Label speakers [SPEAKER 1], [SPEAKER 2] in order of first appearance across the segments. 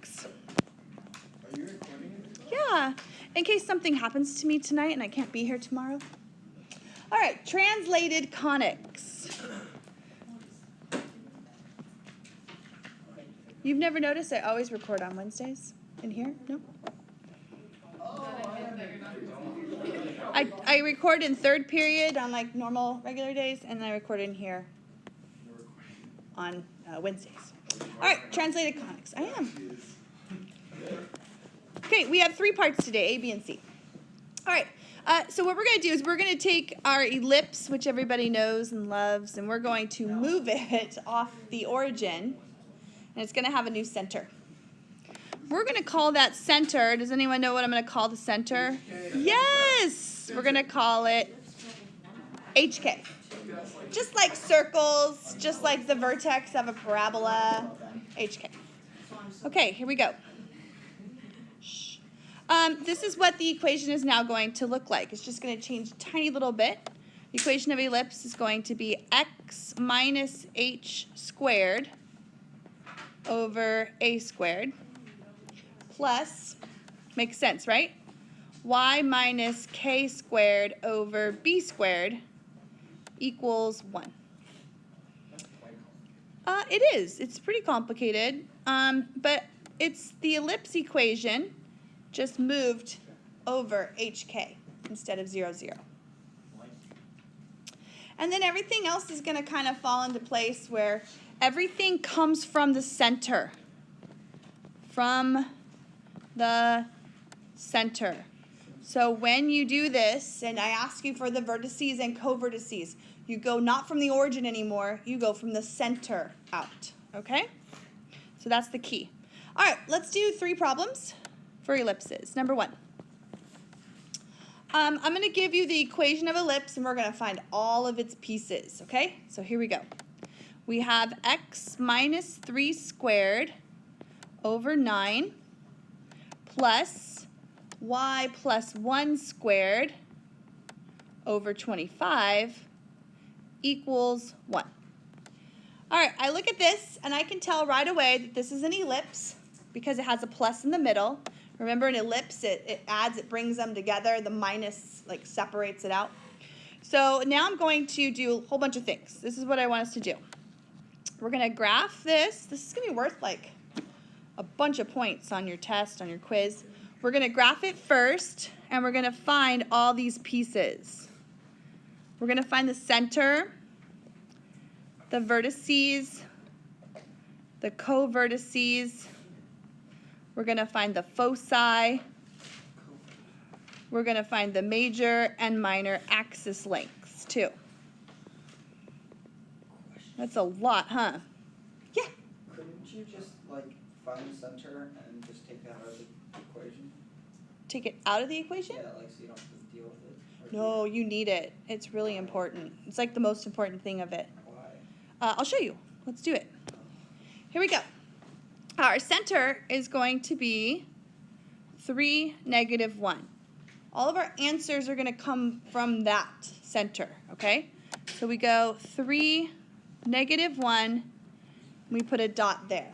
[SPEAKER 1] conics.
[SPEAKER 2] Are you recording it?
[SPEAKER 1] Yeah, in case something happens to me tonight and I can't be here tomorrow. All right, translated conics. You've never noticed I always record on Wednesdays in here? No? I record in third period on like normal regular days, and I record in here on Wednesdays. All right, translated conics. I am. Okay, we have 3 parts today, A, B, and C. All right, so what we're going to do is we're going to take our ellipse, which everybody knows and loves, and we're going to move it off the origin, and it's going to have a new center. We're going to call that center. Does anyone know what I'm going to call the center? Yes! We're going to call it HK. Just like circles, just like the vertex of a parabola, HK. Okay, here we go. This is what the equation is now going to look like. It's just going to change a tiny little bit. The equation of ellipse is going to be x minus h squared over a squared plus, makes sense, right? Y minus k squared over b squared equals 1. It is. It's pretty complicated, but it's the ellipse equation just moved over hk instead of 0, 0. And then everything else is going to kind of fall into place where everything comes from the center. From the center. So when you do this, and I ask you for the vertices and co-vertices, you go not from the origin anymore, you go from the center out, okay? So that's the key. All right, let's do 3 problems for ellipses. Number 1. I'm going to give you the equation of ellipse, and we're going to find all of its pieces, okay? So here we go. We have x minus 3 squared over 9 plus y plus 1 squared over 25 equals 1. All right, I look at this, and I can tell right away that this is an ellipse because it has a plus in the middle. Remember, an ellipse, it adds, it brings them together. The minus, like, separates it out. So now I'm going to do a whole bunch of things. This is what I want us to do. We're going to graph this. This is going to be worth, like, a bunch of points on your test, on your quiz. We're going to graph it first, and we're going to find all these pieces. We're going to find the center, the vertices, the co-vertices. We're going to find the foci. We're going to find the major and minor axis lengths, too. That's a lot, huh? Yeah?
[SPEAKER 2] Couldn't you just, like, find the center and just take that out of the equation?
[SPEAKER 1] Take it out of the equation?
[SPEAKER 2] Yeah, like, so you don't have to deal with it.
[SPEAKER 1] No, you need it. It's really important. It's like the most important thing of it.
[SPEAKER 2] Why?
[SPEAKER 1] I'll show you. Let's do it. Here we go. Our center is going to be 3, negative 1. All of our answers are going to come from that center, okay? So we go 3, negative 1. We put a dot there.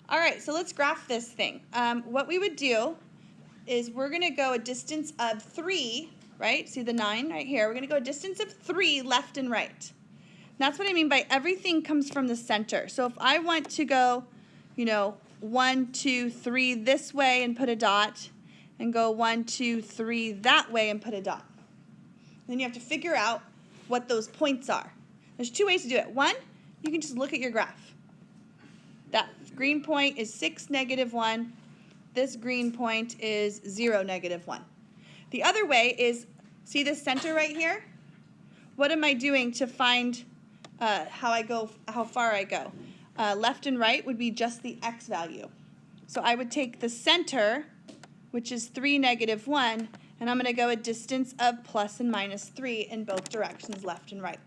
[SPEAKER 1] All right, so let's graph this thing. What we would do is we're going to go a distance of 3, right? See the 9 right here? We're going to go a distance of 3 left and right. And that's what I mean by everything comes from the center. So if I want to go, 1, 2, 3 this way and put a dot, and go 1, 2, 3 that way and put a dot. Then you have to figure out what those points are. There's 2 ways to do it. 1, you can just look at your graph. That green point is 6, negative 1. This green point is 0, negative 1. The other way is, see this center right here? What am I doing to find how far I go? Left and right would be just the x value. So I would take the center, which is 3, negative 1, and I'm going to go a distance of plus and minus 3 in both directions, left and right.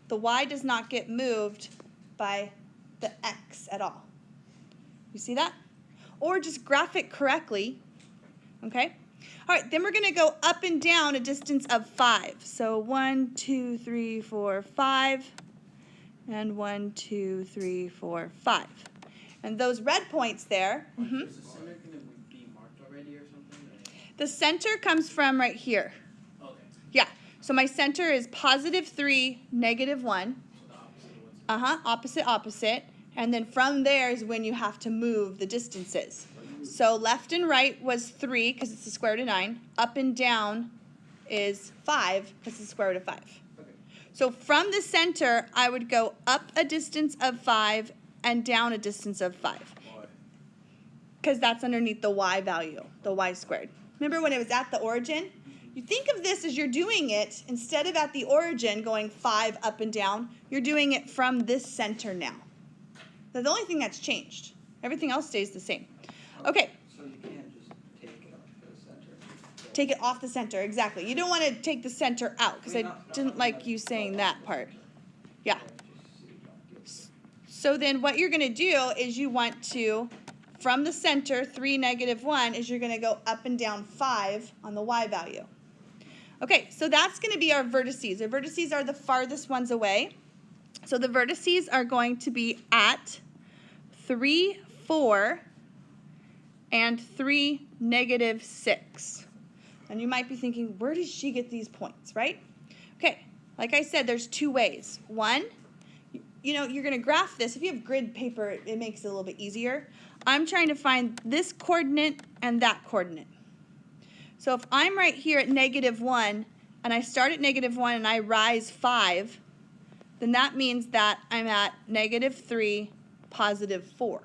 [SPEAKER 1] The y does not get moved by the x at all. You see that? Or just graph it correctly, okay? All right, then we're going to go up and down a distance of 5. So 1, 2, 3, 4, 5, and 1, 2, 3, 4, 5.
[SPEAKER 3] And those red points there.
[SPEAKER 2] Is the center going to be marked already or something?
[SPEAKER 3] The center comes from right here.
[SPEAKER 2] Okay.
[SPEAKER 3] Yeah. So my center is +3, -1.
[SPEAKER 2] So the opposite of what's
[SPEAKER 3] Opposite, opposite. And then from there is when you have to move the distances. So left and right was 3 because it's the square root of 9. Up and down is 5 because it's the square root of 5.
[SPEAKER 2] Okay.
[SPEAKER 3] So from the center, I would go up a distance of 5 and down a distance of 5.
[SPEAKER 2] Why?
[SPEAKER 3] Because that's underneath the y value, the y squared. Remember when it was at the origin? You think of this as you're doing it, instead of at the origin going 5 up and down, you're doing it from this center now. That's the only thing that's changed. Everything else stays the same. Okay,
[SPEAKER 2] So you can't just take it off the center.
[SPEAKER 3] take it off the center, exactly. You don't want to take the center out, because I didn't like you saying that part. Yeah. So then what you're going to do is you want to, from the center, 3, -1, is you're going to go up and down 5 on the y value. Okay, so that's going to be our vertices. Our vertices are the farthest ones away. So the vertices are going to be at 3, 4, and 3, -6. And you might be thinking, where does she get these points, right? Okay, like I said, there's 2 ways. One, you know, you're going to graph this. If you have grid paper, it makes it a little bit easier. I'm trying to find this coordinate and that coordinate. So if I'm right here at -1, and I start at -1 and I rise 5, then that means that I'm at -3, +4,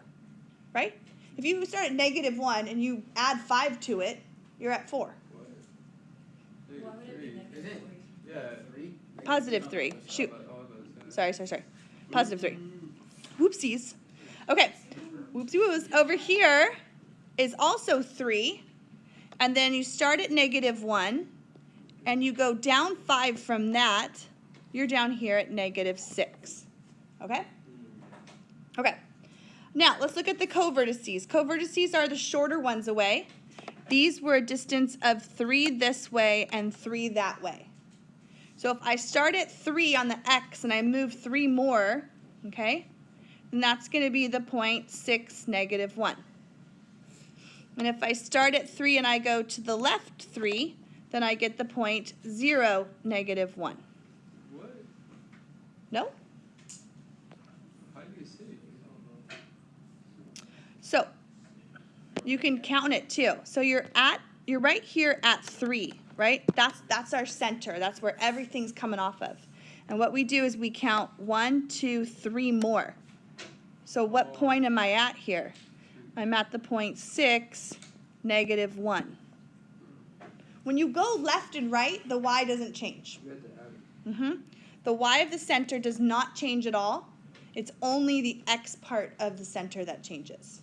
[SPEAKER 3] right? If you start at -1 and you add 5 to it, you're at 4.
[SPEAKER 4] Why would it be
[SPEAKER 2] Is it?
[SPEAKER 4] Yeah.
[SPEAKER 2] 3?
[SPEAKER 3] +3. Shoot. Sorry. +3.
[SPEAKER 2] Mm.
[SPEAKER 3] Whoopsies. Okay. Whoopsie woos. Over here is also 3. And then you start at -1. And you go down 5 from that. You're down here at -6. Okay? Okay. Now, let's look at the covertices. Covertices are the shorter ones away. These were a distance of 3 this way and 3 that way. So if I start at 3 on the x and I move 3 more, okay, then that's going to be the point 6, -1. And if I start at 3 and I go to the left 3, then I get the point 0, -1.
[SPEAKER 4] What?
[SPEAKER 3] No?
[SPEAKER 4] How do you say it?
[SPEAKER 3] So you can count it too. So you're right here at 3, right? That's our center. That's where everything's coming off of. And what we do is we count 1, 2, 3 more. So what point am I at here? I'm at the point 6, -1. When you go left and right, the y doesn't change.
[SPEAKER 4] You have to add it.
[SPEAKER 3] The y of the center does not change at all. It's only the x part of the center that changes.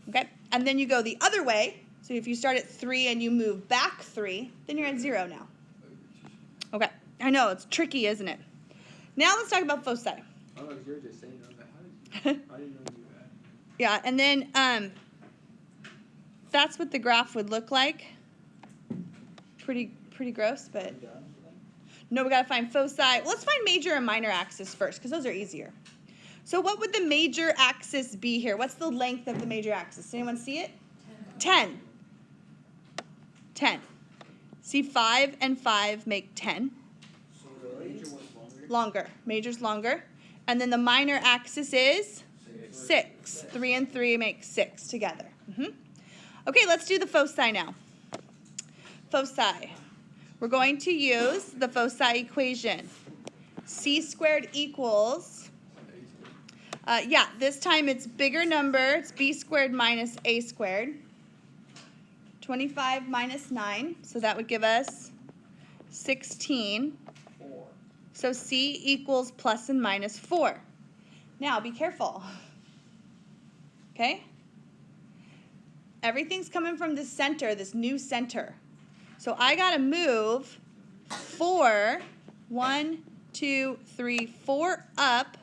[SPEAKER 3] Okay? And then you go the other way. So if you start at 3 and you move back 3, then you're at 0 now. Okay. I know, it's tricky, isn't it? Now let's talk about foci.
[SPEAKER 4] Oh, you're just saying that. How did you? I didn't know you had.
[SPEAKER 3] Yeah, and then that's what the graph would look like. Pretty gross, but no, we got to find foci. Well, let's find major and minor axis first, because those are easier. So what would the major axis be here? What's the length of the major axis? Does anyone see it? 10. 10. See, 5 and 5 make 10.
[SPEAKER 2] So the major was longer?
[SPEAKER 3] Longer. Major's longer. And then the minor axis is 6. 3 and 3 make 6 together. Okay, let's do the foci now. Foci. We're going to use the Foci equation. C² equals, this time it's bigger number. It's b² minus a². 25 minus 9, so that would give us 16.
[SPEAKER 2] 4.
[SPEAKER 3] So C equals plus and minus 4. Now, be careful. Okay? Everything's coming from the center, this new center. So I got to move 4, 1, 2, 3, 4 up,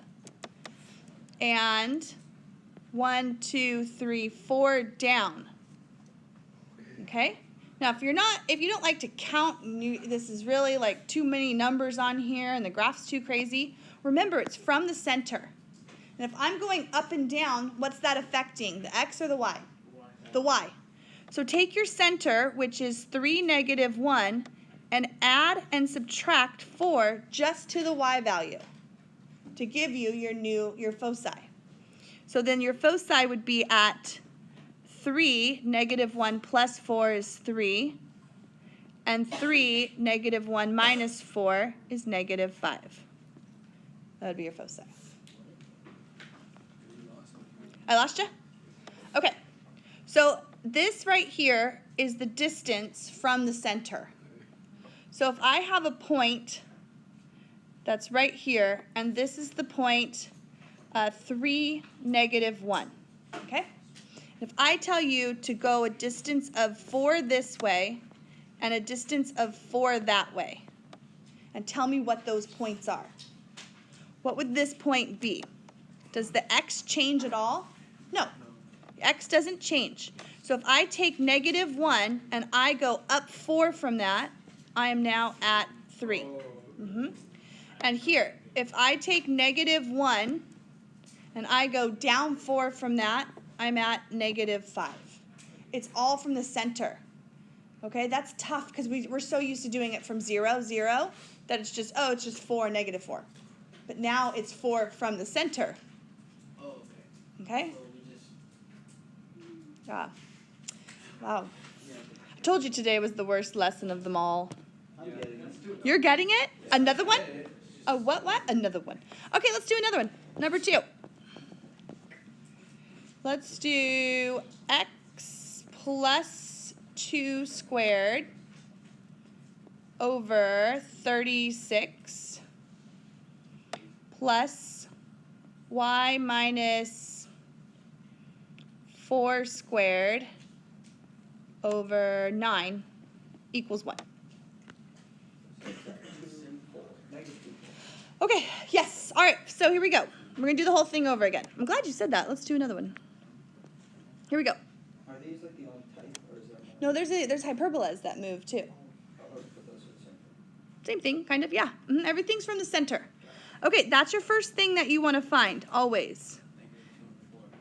[SPEAKER 3] and 1, 2, 3, 4 down. Okay? Now, if you don't like to count, this is really like too many numbers on here and the graph's too crazy, remember it's from the center. And if I'm going up and down, what's that affecting? The x or the y? The y. So take your center, which is 3, negative 1, and add and subtract 4 just to the y value to give you your foci. So then your foci would be at 3, negative 1 plus 4 is 3, and 3, negative 1 minus 4 is negative 5. That would be your foci. I lost you? Okay. So this right here is the distance from the center. So if I have a point that's right here, and this is the point 3, negative 1, okay? If I tell you to go a distance of 4 this way and a distance of 4 that way, and tell me what those points are, what would this point be? Does the x change at all? No. X doesn't change. So if I take negative 1 and I go up 4 from that, I am now at 3. And here, if I take negative 1 and I go down 4 from that, I'm at negative 5. It's all from the center. Okay, that's tough because we're so used to doing it from 0, 0, that it's just 4, negative 4. But now it's 4 from the center.
[SPEAKER 2] Oh,
[SPEAKER 3] Okay?
[SPEAKER 2] So we just,
[SPEAKER 3] Yeah. Wow. I told you today was the worst lesson of them all.
[SPEAKER 2] I'm getting it.
[SPEAKER 3] You're getting it? Another one? A what? Another one. Okay, let's do another one. Number 2. Let's do x plus 2 squared over 36 plus y minus 4 squared over 9 equals 1. Okay, yes. All right, so here we go. We're going to do the whole thing over again. I'm glad you said that. Let's do another one. Here we go.
[SPEAKER 2] Are these like the only type, or is there more?
[SPEAKER 3] No, there's hyperbolas that move too.
[SPEAKER 2] Oh, but those are the same.
[SPEAKER 3] Same thing, kind of, yeah. Everything's from the center. Okay, that's your first thing that you want to find, always.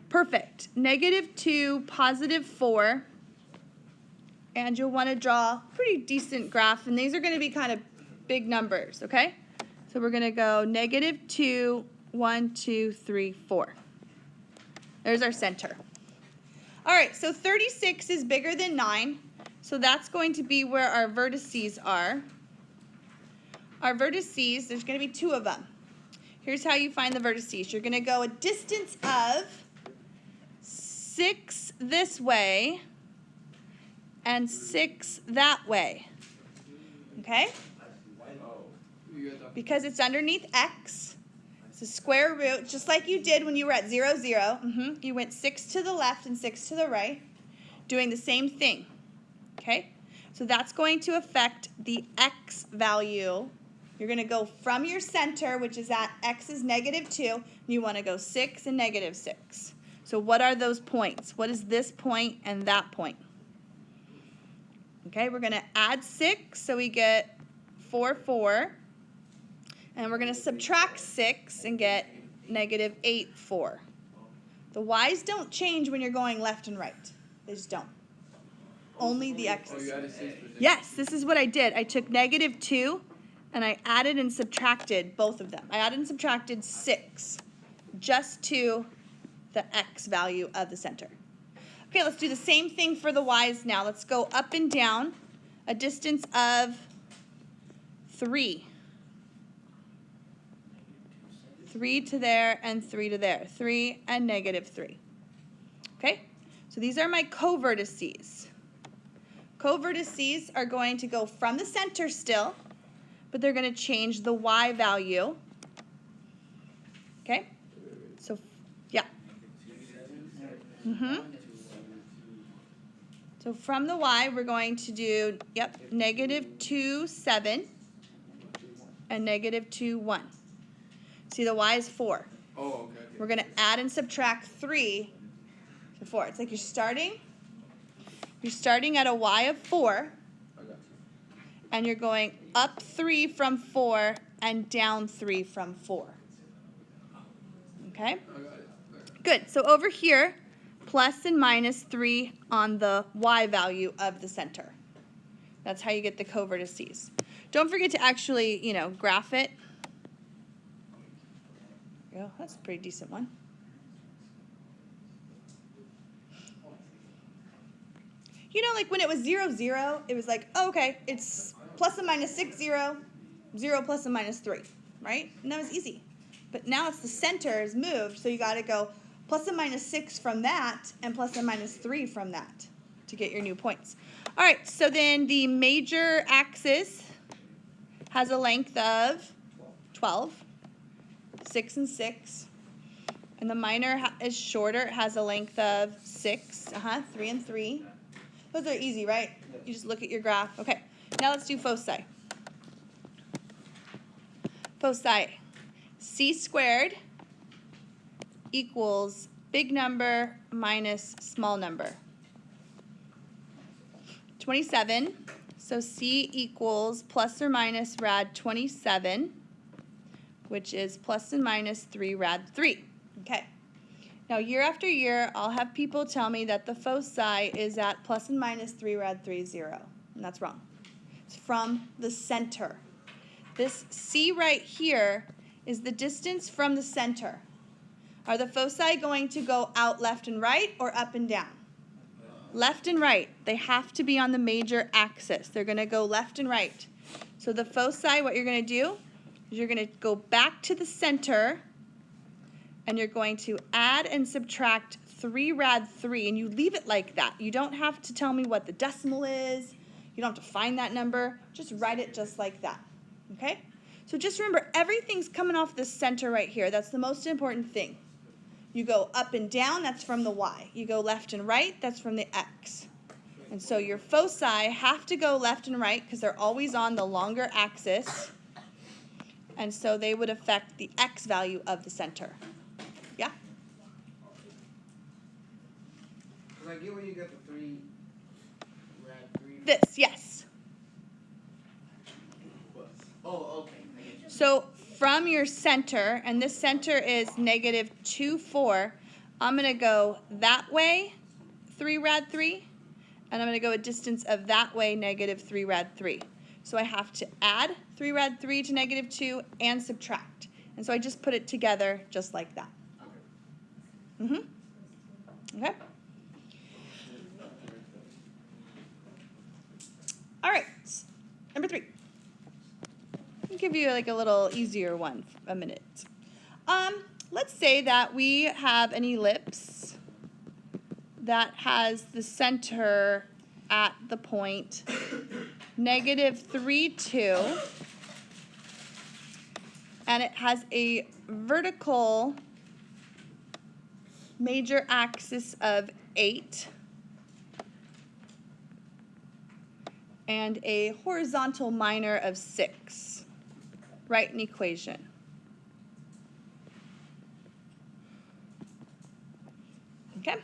[SPEAKER 3] Perfect. Negative 2, positive 4. And you'll want to draw a pretty decent graph. And these are going to be kind of big numbers, okay? So we're going to go negative 2, 1, 2, 3, 4. There's our center. All right, so 36 is bigger than 9. So that's going to be where our vertices are. Our vertices, there's going to be 2 of them. Here's how you find the vertices. You're going to go a distance of 6 this way and 6 that way. Okay? Because it's underneath x. It's a square root, just like you did when you were at 0, 0. You went 6 to the left and 6 to the right, doing the same thing. Okay? So that's going to affect the x value. You're going to go from your center, which is at x is negative 2, and you want to go 6 and negative 6. So what are those points? What is this point and that point? Okay, we're going to add 6, so we get 4, 4. And we're going to subtract 6 and get negative 8, 4. The y's don't change when you're going left and right. They just don't. Only the x's. Yes, this is what I did. I took negative 2 and I added and subtracted both of them. I added and subtracted 6 just to the x value of the center. Okay, let's do the same thing for the y's now. Let's go up and down a distance of 3. 3 to there and 3 to there. 3 and negative 3. Okay? So these are my co-vertices. Co-vertices are going to go from the center still, but they're going to change the y value. Okay? So, yeah. So from the y, we're going to do, negative 2, 7, and negative 2, 1. See, the y is 4.
[SPEAKER 4] Oh, okay.
[SPEAKER 3] We're going to add and subtract 3 to 4. It's like you're starting at a y of 4,
[SPEAKER 4] I got you.
[SPEAKER 3] and you're going up 3 from 4 and down 3 from 4. Okay?
[SPEAKER 4] I got
[SPEAKER 3] Good. So over here, plus and minus 3 on the y value of the center. That's how you get the co-vertices. Don't forget to actually, graph it. There you go. That's a pretty decent one. Like when it was 0, 0, it was like, oh, okay, it's plus and minus 6, 0, 0 plus and minus 3, right? And that was easy. But now it's the center is moved, so you got to go plus and minus 6 from that and plus and minus 3 from that to get your new points. All right, so then the major axis has a length of 12, 6 and 6. And the minor is shorter. It has a length of 6, 3 and 3. Those are easy, right? You just look at your graph. Okay, now let's do foci. Foci. C squared equals big number minus small number. 27. So C equals plus or minus rad 27, which is plus and minus 3 rad 3. Okay. Now, year after year, I'll have people tell me that the foci is at plus and minus 3 rad 3, 0. And that's wrong. It's from the center. This C right here is the distance from the center. Are the foci going to go out left and right or up and down? Left and right. They have to be on the major axis. They're going to go left and right. So the foci, what you're going to do is you're going to go back to the center, and you're going to add and subtract 3 rad 3, and you leave it like that. You don't have to tell me what the decimal is. You don't have to find that number. Just write it just like that, okay? So just remember, everything's coming off the center right here. That's the most important thing. You go up and down, that's from the y. You go left and right, that's from the x. And so your foci have to go left and right because they're always on the longer axis. And so they would affect the x value of the center. Yeah?
[SPEAKER 5] Because I get where you got the 3 rad 3.
[SPEAKER 3] This, yes.
[SPEAKER 5] Oh, okay. I get you.
[SPEAKER 3] So from your center, and this center is negative 2, 4, I'm going to go that way, 3 rad 3, and I'm going to go a distance of that way, negative 3 rad 3. So I have to add 3 rad 3 to negative 2 and subtract. And so I just put it together just like that. Okay. All right. Number 3. I'll give you like a little easier one for a minute. Let's say that we have an ellipse that has the center at the point negative 3, 2, and it has a vertical major axis of 8 and a horizontal minor of 6. Write an equation. Okay,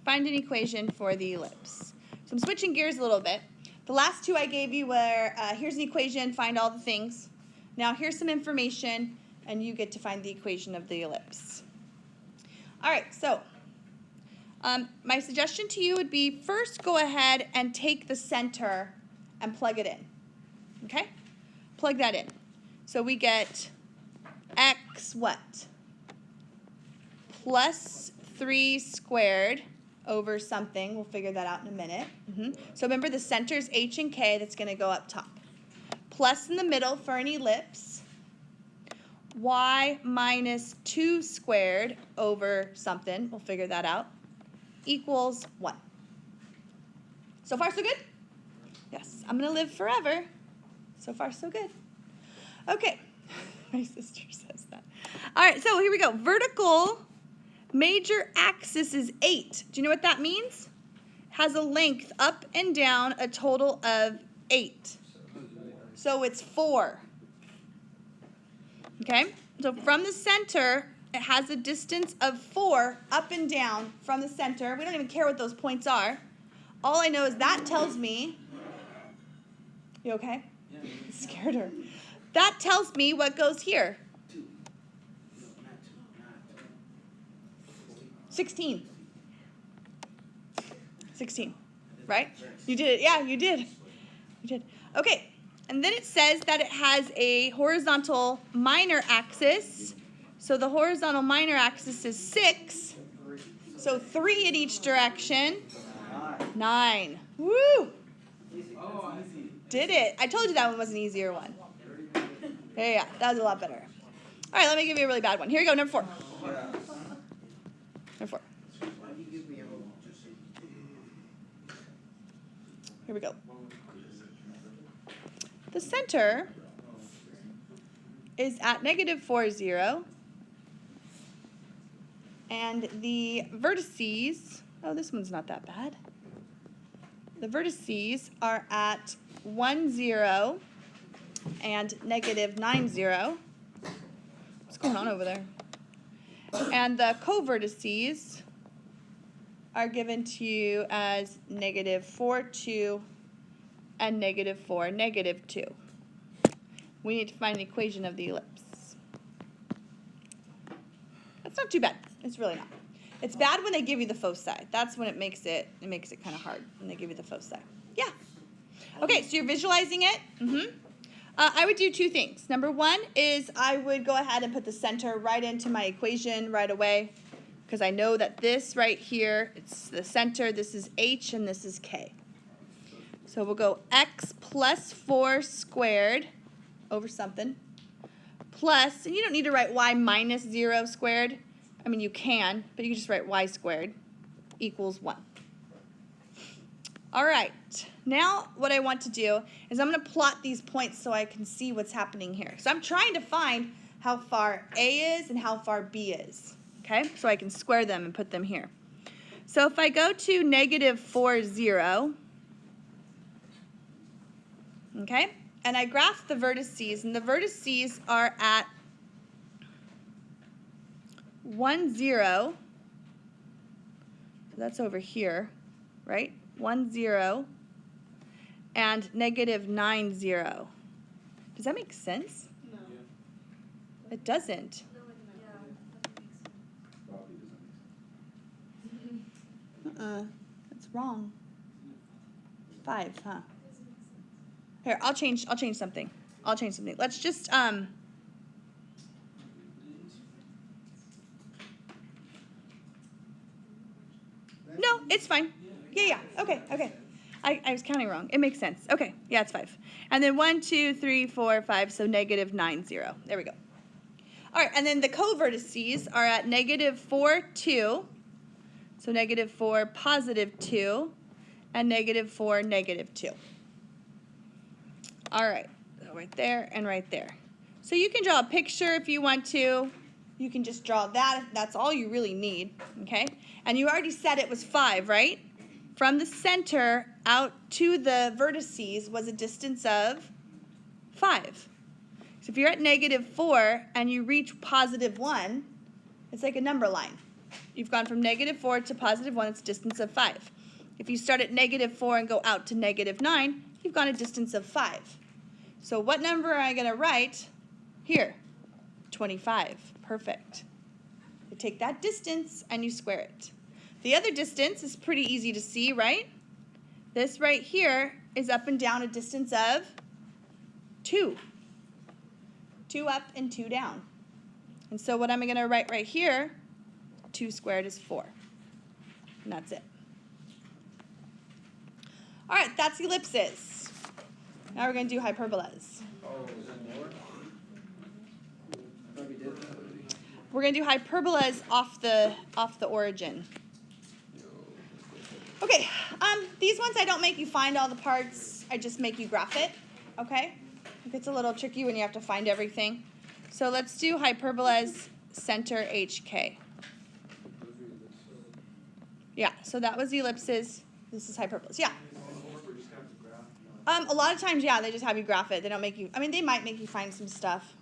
[SPEAKER 3] find an equation for the ellipse. So I'm switching gears a little bit. The last two I gave you were, here's an equation, find all the things. Now here's some information, and you get to find the equation of the ellipse. All right, so my suggestion to you would be first go ahead and take the center and plug it in. Okay? Plug that in. So we get x what? Plus 3 squared over something. We'll figure that out in a minute. So remember the center is h and k. That's going to go up top. Plus in the middle for an ellipse. Y minus 2 squared over something. We'll figure that out. Equals 1. So far, so good? Yes, I'm going to live forever. So far, so good. Okay, my sister says that. All right, so here we go. Vertical major axis is 8. Do you know what that means? Has a length up and down a total of 8. So it's 4. Okay, so from the center, it has a distance of 4 up and down from the center. We don't even care what those points are. All I know is that tells me, you okay?
[SPEAKER 5] Yeah.
[SPEAKER 3] I scared her. That tells me what goes here.
[SPEAKER 5] 2. No, not 2. Not 2.
[SPEAKER 3] 16. 16, right? You did it. Yeah, you did. You did. Okay, and then it says that it has a horizontal minor axis. So the horizontal minor axis is 6. So 3 in each direction. 9. Woo!
[SPEAKER 2] Easy.
[SPEAKER 5] Oh, I see.
[SPEAKER 3] Did it. I told you that one was an easier one. Yeah, that was a lot better. All right, let me give you a really bad one. Here we go, number 4.
[SPEAKER 2] Yeah.
[SPEAKER 3] Number 4.
[SPEAKER 5] Why do you give me a whole just
[SPEAKER 3] Here we go. The center is at -4, 0. And the vertices, oh, this one's not that bad. The vertices are at 1, 0 and -9, 0. What's going on over there? And the covertices are given to you as -4, 2 and -4, -2. We need to find an equation of the ellipse. That's not too bad. It's really not. It's bad when they give you the foci. That's when it makes it kind of hard when they give you the foci. Yeah. Okay, so you're visualizing it. I would do 2 things. Number 1 is I would go ahead and put the center right into my equation right away because I know that this right here, it's the center. This is h and this is k. So we'll go x plus 4 squared over something plus, and you don't need to write y minus 0 squared. I mean, you can, but you can just write y squared equals 1. All right, now what I want to do is I'm going to plot these points so I can see what's happening here. So I'm trying to find how far A is and how far B is, okay? So I can square them and put them here. So if I go to -4, 0, okay, and I graph the vertices, and the vertices are at 1, 0, so that's over here, right? 1, 0, and -9, 0. Does that make sense?
[SPEAKER 1] No.
[SPEAKER 3] It doesn't. That's wrong. 5, huh? Here, I'll change something. Let's just no, it's fine. Yeah, okay. I was counting wrong. It makes sense. Okay, yeah, it's 5. And then 1, 2, 3, 4, 5, so -9, 0. There we go. All right, and then the covertices are at -4, 2, so -4, +2, and -4, -2. All right, so right there and right there. So you can draw a picture if you want to. You can just draw that if that's all you really need, okay? And you already said it was 5, right? From the center out to the vertices was a distance of 5. So if you're at -4 and you reach +1, it's like a number line. You've gone from -4 to +1, it's a distance of 5. If you start at -4 and go out to -9, you've gone a distance of 5. So what number am I going to write here? 25. Perfect. You take that distance and you square it. The other distance is pretty easy to see, right? This right here is up and down a distance of 2. 2 up and 2 down. And so what I'm going to write right here, 2 squared is 4. And that's it. All right, that's ellipses. Now we're going to do hyperbolas.
[SPEAKER 2] Oh, is that more? I thought we did that.
[SPEAKER 3] We're going to do hyperbolas off the origin. Okay, these ones I don't make you find all the parts, I just make you graph it, okay? It gets a little tricky when you have to find everything. So let's do hyperbolas center HK. Yeah, so that was the ellipses. This is hyperbolas, yeah. A lot of times, yeah, they just have you graph it. They don't make you, I mean, they might make you find some stuff.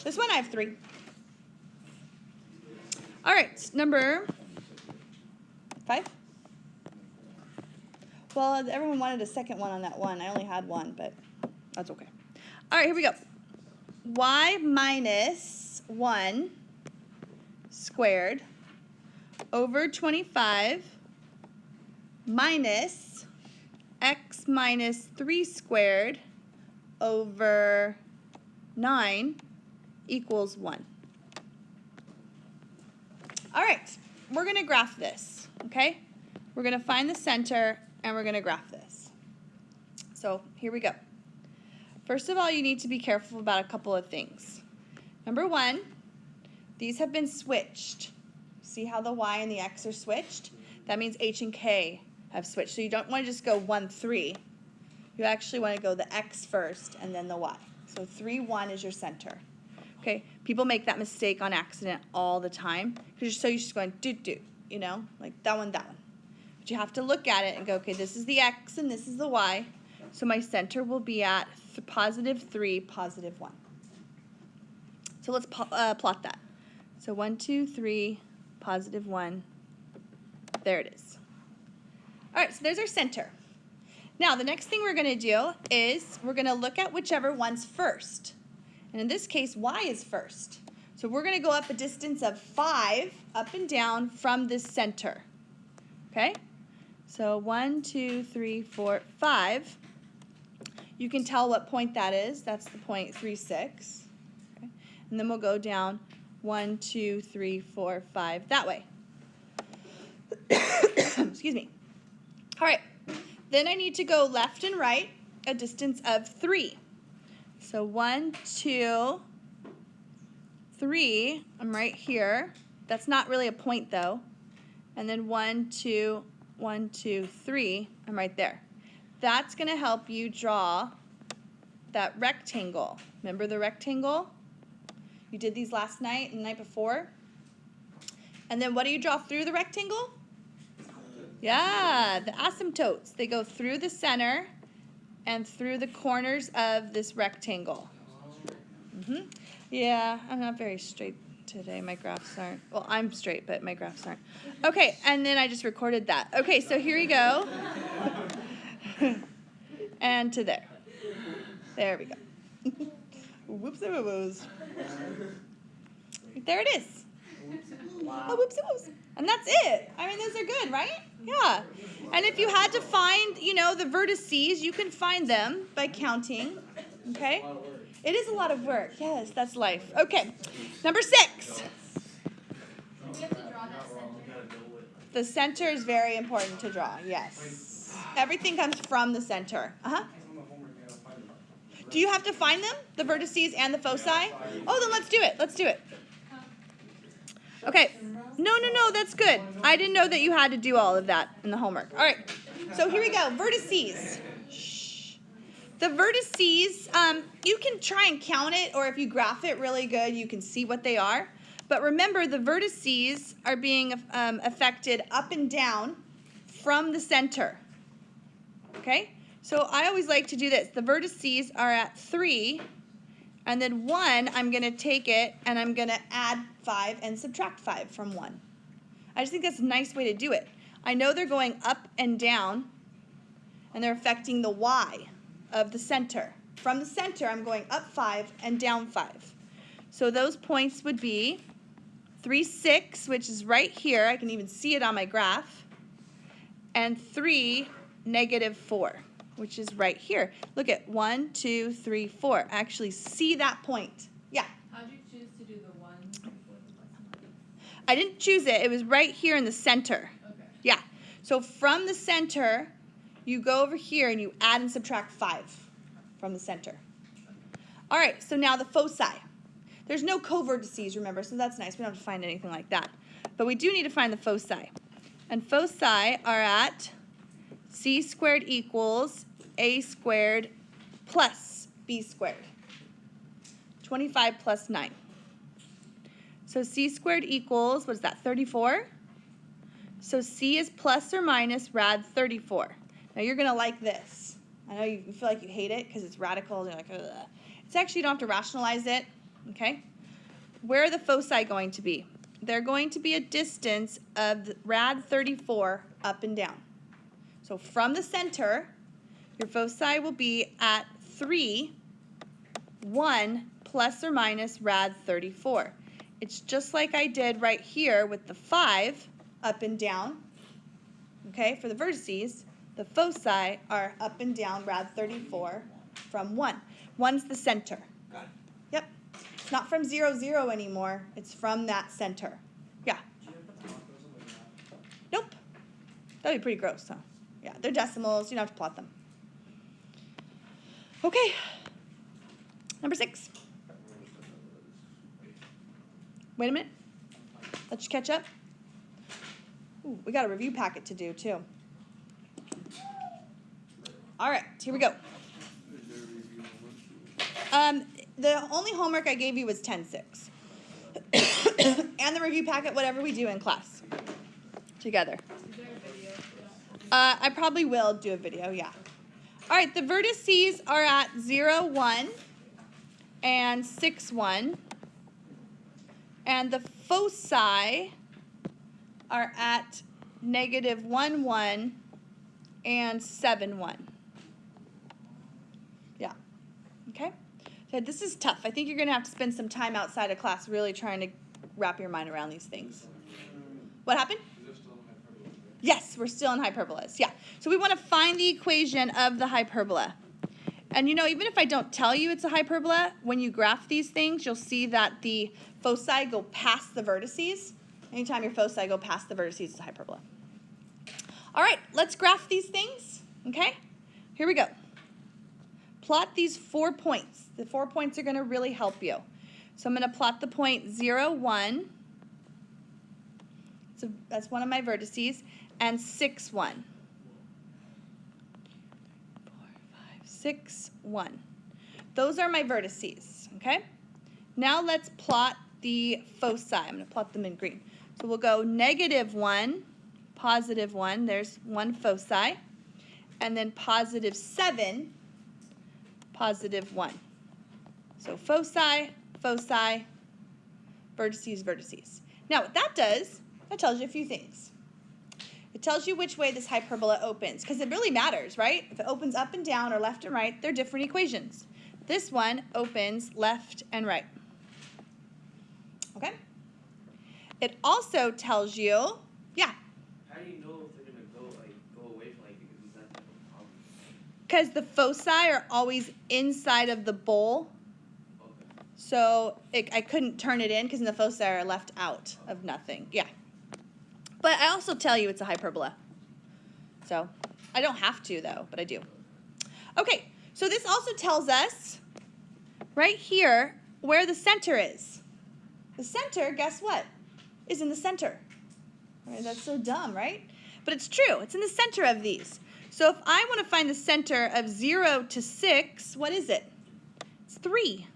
[SPEAKER 3] This one I have 3. All right, number 5. Well, everyone wanted a second one on that one. I only had one, but that's okay. All right, here we go. Y minus 1 squared squared over 25 minus x minus 3 squared over 9 equals 1. All right, we're going to graph this, okay? We're going to find the center, and we're going to graph this. So here we go. First of all, you need to be careful about a couple of things. Number one, these have been switched. See how the y and the x are switched? That means h and k have switched. So you don't want to just go 1, 3. You actually want to go the x first and then the y. So 3, 1 is your center. Okay, people make that mistake on accident all the time because you're just going do, you know, like that one. But you have to look at it and go, okay, this is the x and this is the y. So my center will be at positive 3, positive 1. So let's plot that. So 1, 2, 3, positive 1. There it is. All right, so there's our center. Now, the next thing we're going to do is we're going to look at whichever one's first. And in this case, y is first. So we're going to go up a distance of 5 up and down from this center. Okay? So 1, 2, 3, 4, 5. You can tell what point that is. That's the point 3, 6. Okay? And then we'll go down 1, 2, 3, 4, 5 that way. Excuse me. All right. Then I need to go left and right a distance of 3. So 1, 2, 3, I'm right here. That's not really a point though. And then 1, 2, 1, 2, 3, I'm right there. That's going to help you draw that rectangle. Remember the rectangle? You did these last night and the night before. And then what do you draw through the rectangle? Yeah, the asymptotes. They go through the center and through the corners of this rectangle. Yeah, I'm not very straight today. My graphs aren't. Well, I'm straight, but my graphs aren't. Okay, and then I just recorded that. Okay, so here we go. And to there. There we go. Whoops-a-whoos. There it is. Oh, whoops-a-whoos. And that's it. I mean, those are good, right? Yeah. And if you had to find, you know, the vertices, you can find them by counting. Okay? It is a lot of work. Yes, that's life. Okay. Number 6.
[SPEAKER 6] We have to draw that center.
[SPEAKER 3] The center is very important to draw. Yes. Everything comes from the center. Uh-huh. Do you have to find them? The vertices and the foci? Oh, then let's do it. Let's do it. Okay. No, that's good. I didn't know that you had to do all of that in the homework. All right. So here we go. Vertices. Shh. The vertices, you can try and count it, or if you graph it really good, you can see what they are. But remember, the vertices are being affected up and down from the center. Okay? So I always like to do this. The vertices are at 3, and then 1, I'm going to take it, and I'm going to add 5 and subtract 5 from 1. I just think that's a nice way to do it. I know they're going up and down, and they're affecting the y of the center. From the center, I'm going up 5 and down 5. So those points would be 3, 6, which is right here. I can even see it on my graph. And 3, negative 4, which is right here. Look at 1, 2, 3, 4. I actually see that point. Yeah?
[SPEAKER 6] How did you choose to do the 1 before the plus and
[SPEAKER 3] I didn't choose it. It was right here in the center.
[SPEAKER 6] minus? Okay.
[SPEAKER 3] Yeah. So from the center, you go over here and you add and subtract 5 from the center. All right, so now the foci. There's no co-vertices, remember, so that's nice. We don't have to find anything like that. But we do need to find the foci. And foci are at c squared equals a squared plus b squared. 25 plus 9. So c squared equals, what is that, 34? So c is plus or minus rad 34. Now you're going to like this. I know you feel like you hate it because it's radical. And you're like, ugh. It's actually, you don't have to rationalize it. Okay? Where are the foci going to be? They're going to be a distance of rad 34 up and down. So from the center, your foci will be at 3, 1 plus or minus rad 34. it's just like I did right here with the 5 up and down. Okay, for the vertices, the foci are up and down rad 34 from 1. 1's the center.
[SPEAKER 2] Got it.
[SPEAKER 3] Yep. It's not from 0, 0 anymore. It's from that center. Yeah.
[SPEAKER 5] Do you have to plot those on the graph?
[SPEAKER 3] Nope. That'd be pretty gross, huh? Yeah, they're decimals. You don't have to plot them. Okay. Number 6. Wait a minute. Let you catch up. Ooh, we got a review packet to do, too. All right, here we go. The only homework I gave you was 10-6. And the review packet, whatever we do in class. Together.
[SPEAKER 6] Is there a video for that?
[SPEAKER 3] I probably will do a video, yeah. All right, the vertices are at 0, 1 and 6, 1. And the foci are at negative 1, 1 and 7, 1. Yeah. Okay? So this is tough. I think you're going to have to spend some time outside of class really trying to wrap your mind around these things. What happened? Yes, we're still in hyperbolas. Yeah. So we want to find the equation of the hyperbola. And you know, even if I don't tell you it's a hyperbola, when you graph these things, you'll see that the foci go past the vertices. Anytime your foci go past the vertices, it's a hyperbola. All right, let's graph these things. Okay? Here we go. Plot these 4 points. The 4 points are going to really help you. So I'm going to plot the point 0, 1. So that's one of my vertices. And 6, 1. 4, 5, 6, 1. Those are my vertices, okay? Now let's plot the foci. I'm going to plot them in green. So we'll go negative 1, positive 1. There's one foci. And then positive 7, positive 1. So foci, foci, vertices, vertices. Now what that does, that tells you a few things. It tells you which way this hyperbola opens, because it really matters, right? If it opens up and down or left and right, they're different equations. This one opens left and right. Okay? It also tells you, yeah,
[SPEAKER 5] How do you know if they're gonna go away from because that type of problem?
[SPEAKER 3] because the foci are always inside of the bowl.
[SPEAKER 5] Okay.
[SPEAKER 3] So I couldn't turn it in because the foci are left out of nothing. Yeah. But I also tell you it's a hyperbola. So I don't have to, though, but I do. Okay, so this also tells us right here where the center is. The center, guess what, is in the center. Right, that's so dumb, right? But it's true. It's in the center of these. So if I want to find the center of 0 to 6, what is it? It's 3.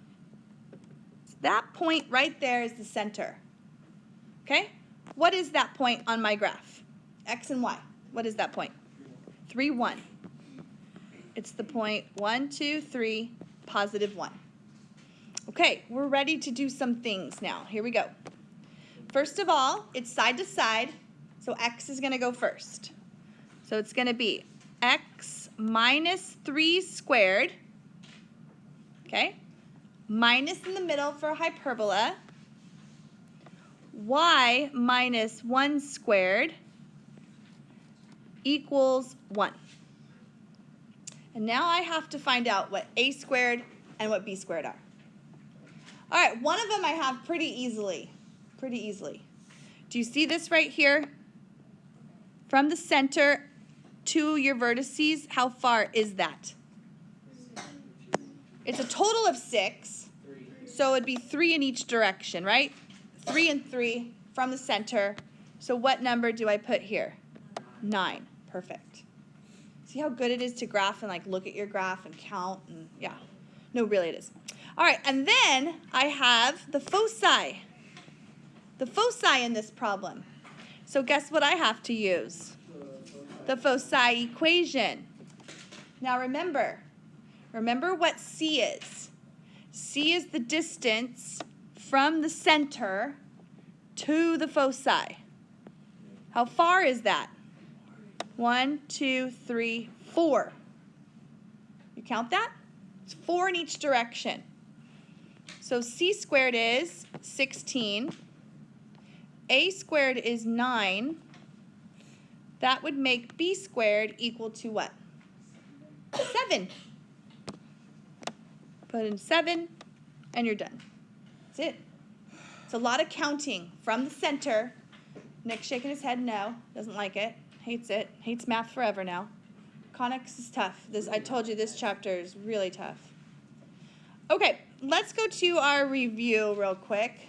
[SPEAKER 3] So that point right there is the center. Okay? What is that point on my graph? X and Y. What is that point? 3, 1. It's the point 1, 2, 3, positive 1. Okay, we're ready to do some things now. Here we go. First of all, it's side to side, so X is going to go first. So it's going to be X minus 3 squared, okay, minus in the middle for hyperbola, Y minus 1 squared equals 1. And now I have to find out what A squared and what B squared are. All right, one of them I have pretty easily. Do you see this right here? From the center to your vertices, how far is that? It's a total of 6, so it'd be 3 in each direction, right? 3 and 3 from the center. So what number do I put here? 9. Perfect. See how good it is to graph and like look at your graph and count and yeah. No, really it is. All right, and then I have the foci. The foci in this problem. So guess what I have to use? The Foci equation. Now remember what C is. C is the distance from the center to the foci. How far is that? 1, 2, 3, 4. You count that? It's 4 in each direction. So c squared is 16. A squared is 9. That would make b squared equal to what? 7. Put in 7, and you're done. That's it. It's a lot of counting from the center. Nick's shaking his head no, doesn't like it, hates math forever now. Conics is tough. I told you this chapter is really tough. Okay, let's go to our review real quick.